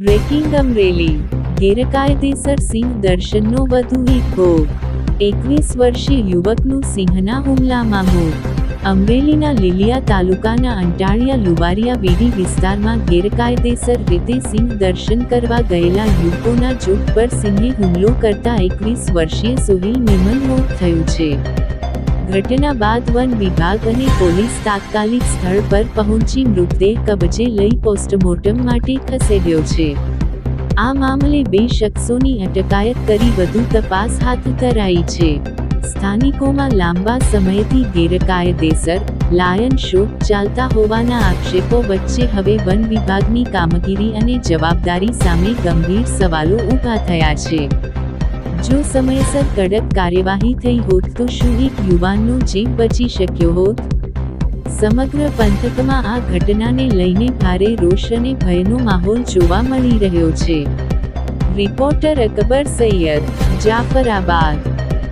Breaking Amreli ગેરકાયદેસર સિંહ દર્શનનો વધુ એક ભોગ 21 વર્ષીય યુવકનું સિંહના હુમલામાં મોત। અમરેલીના લીલિયા તાલુકાના અંટાળિયા લુવારિયા વેડી વિસ્તારમાં ગેરકાયદેસર રીતે સિંહ દર્શન કરવા ગયેલા યુવકોના જૂથ પર સિંહે હુમલો કરતા 21 વર્ષીય સોહિલ મેમન મોત થયું છે। ઘટના બાદ વન વિભાગ અને પોલીસ તાત્કાલિક સ્થળ પર પહોંચી મૃતદેહ કબજે લઈ પોસ્ટમોર્ટમ માટે ખસેડ્યો છે। આ મામલે 2 શખ્સોની અટકાયત કરી વધુ તપાસ હાથ ધરાઈ છે। સ્થાનિકોમાં લાંબા સમયથી ગેરકાયદેસર લાયન શો ચાલતા હોવાના આક્ષેપો વચ્ચે હવે વન વિભાગની કામગીરી અને જવાબદારી સામે ગંભીર સવાલો ઊભા થયા છે। જો સમયસર કડક કાર્યવાહી થઈ હોત તો શું એક યુવાનનો જીવ બચી શક્યો હોત? સમગ્ર પંથકમાં આ ઘટનાને લઈને ભારે રોષ અને ભયનો માહોલ જોવા મળી રહ્યો છે। રિપોર્ટર અકબર સૈયદ, જાફરાબાદ।